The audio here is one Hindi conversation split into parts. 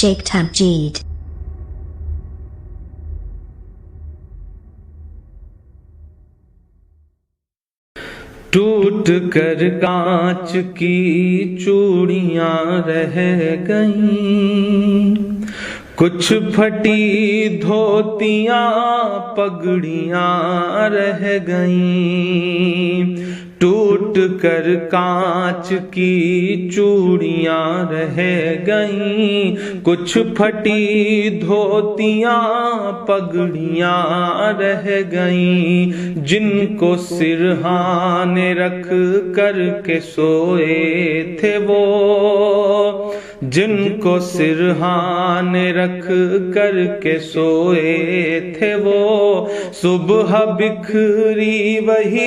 Sheikh Tamjeed. टूट कर कांच की चूड़ियां रह गईं, कुछ फटी धोतियां पगड़ियां रह गईं। टूट कर कांच की चूड़ियां रह गईं, कुछ फटी धोतियां पगड़ियां रह गईं। जिनको सिरहाने रख कर के सोए थे वो, जिनको सिरहाने रख कर के सोए थे वो, सुबह बिखरी वही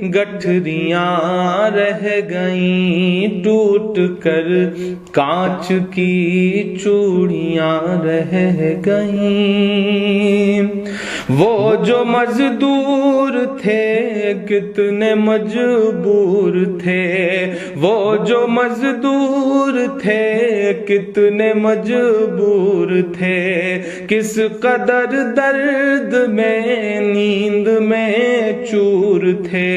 गठरियां रह गईं। टूट कर कांच की चूड़ियां रह गईं। वो जो मजदूर थे कितने मजबूर थे, वो जो मजदूर थे कितने मजबूर थे। किस कदर दर्द में नींद में चूर थे।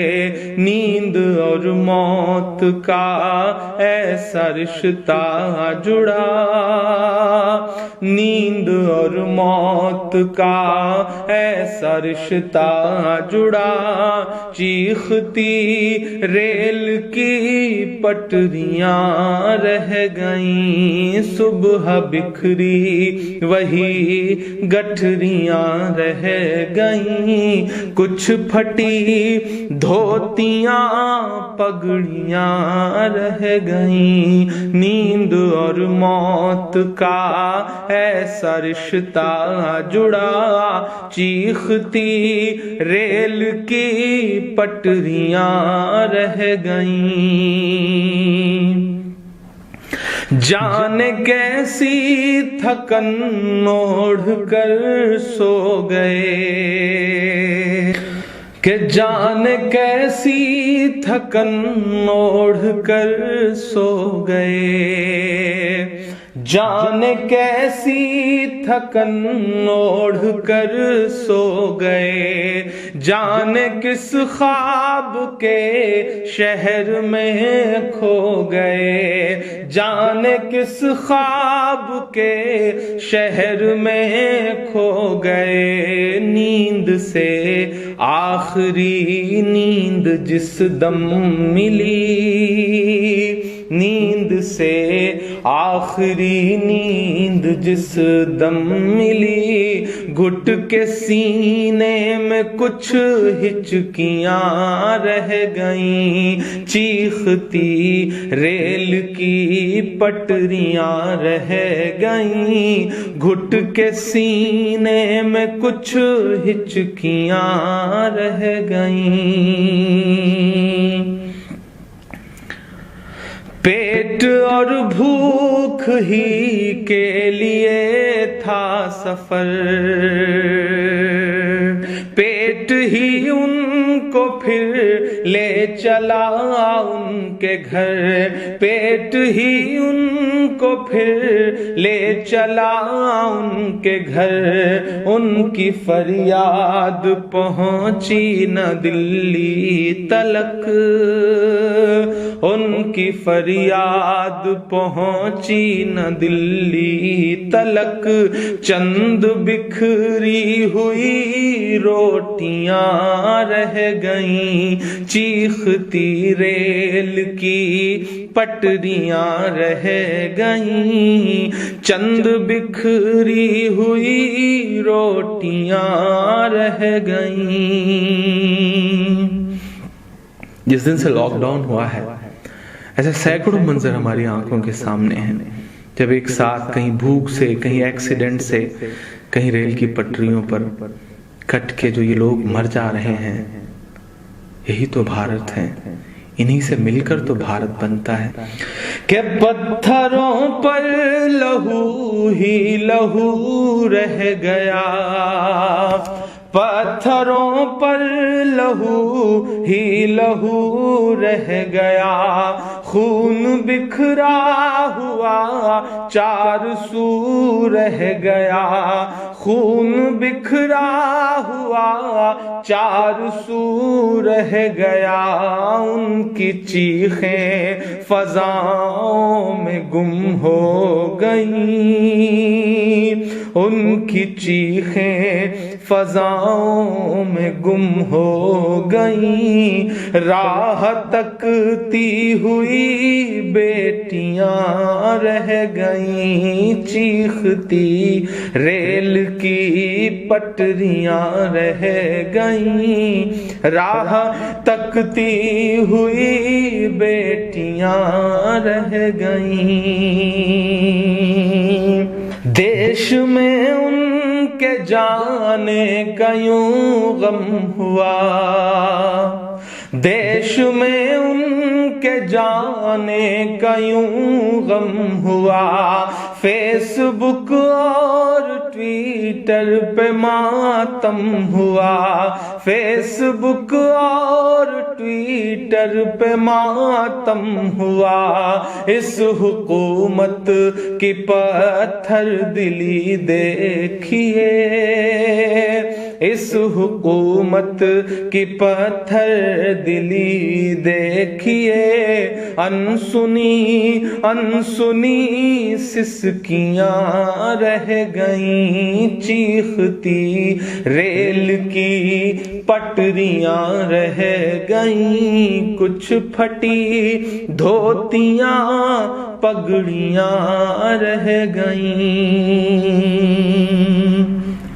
नींद और मौत का ऐसा रिश्ता जुड़ा, नींद और मौत का ऐसा रिश्ता जुड़ा। चीखती रेल की पटरियां रह गईं, सुबह बिखरी वही गठरियां रह गईं। कुछ फटी धोतियां पगड़ियां रह गईं। नींद और मौत का ऐसा रिश्ता जुड़ा। चीखती रेल की पटरियां रह गईं। जाने कैसी थकन ओढ़ कर सो गए, कि जाने कैसी थकन ओढ़ कर सो गए। जाने कैसी थकन ओढ़ कर सो गए। जाने किस ख्वाब के शहर में खो गए। जाने किस ख्वाब के शहर में खो गए। नींद से आखिरी नींद जिस दम मिली, नींद से आखिरी नींद जिस दम मिली। घुट के सीने में कुछ हिचकियां रह गईं। चीखती रेल की पटरियां रह गईं। घुट के सीने में कुछ हिचकियां रह गईं। पेट और भूख ही के लिए था सफर, पेट ही उनको फिर ले चला उनके घर। पेट ही उनको फिर ले चला उनके घर। उनकी फरियाद पहुंची न दिल्ली तलक, उनकी फरियाद पहुंची न दिल्ली तलक। चंद बिखरी हुई रोटियां रह गईं। चीखती रेल की पटरियां रह गईं। चंद बिखरी हुई रोटियां रह गईं। जिस दिन से लॉकडाउन हुआ है, ऐसे सैकड़ों मंजर हमारी आंखों के सामने हैं। जब एक साथ कहीं भूख से, कहीं एक्सीडेंट से, कहीं रेल की पटरियों पर कट के जो ये लोग मर जा रहे हैं, यही तो भारत है। इन्हीं से मिलकर तो भारत बनता है। कि पत्थरों पर लहू ही लहू रह गया, पत्थरों पर लहू ही लहू रह गया। खून बिखरा हुआ हुआ, चार सू रह गया, खून बिखरा हुआ, चार सू रह गया, उनकी चीखें फजाओं में गुम हो गई, उनकी चीखें फजाओं में गुम हो गई, राह तकती हुई बेटियां रह गई, चीखती रेल की पटरियां रह गई, राह तकती हुई बेटियां रह गई। देश में उनके जाने का यूं गम हुआ, देश में उनके जाने का यूं गम हुआ, फेसबुक और ट्विटर पे मातम हुआ, फेसबुक और ट्विटर पे मातम हुआ, इस हुकूमत की पत्थर दिली देखिए, इस हुकूमत की पत्थर दिली देखिए, अनसुनी अनसुनी सिसकियां रह गईं, चीखती रेल की पटरियां रह गईं, कुछ फटी धोतियां पगड़ियां रह गईं।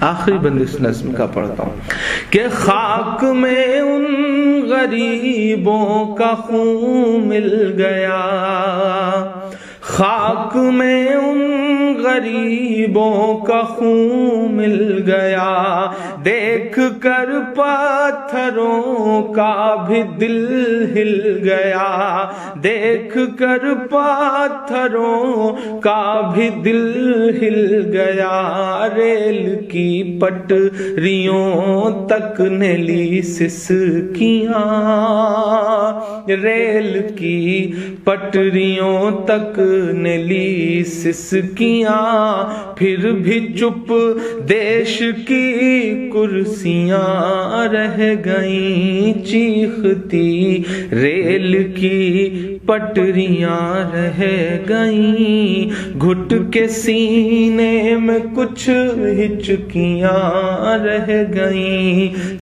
आखिरी बंद इस नज़्म का पढ़ता हूँ कि खाक में उन गरीबों का खून मिल गया, खाक में उन गरीबों का खून मिल गया, देख कर पत्थरों का भी दिल हिल गया, देख कर पत्थरों का भी दिल हिल गया, रेल की पटरियों तक ने ली सिसकियां, रेल की पटरियों तक ने ली सिसकियां, फिर भी चुप देश की कुर्सियां रह गईं, चीखती रेल की पटरियां रह गईं, घुट के सीने में कुछ हिचकियां रह गईं,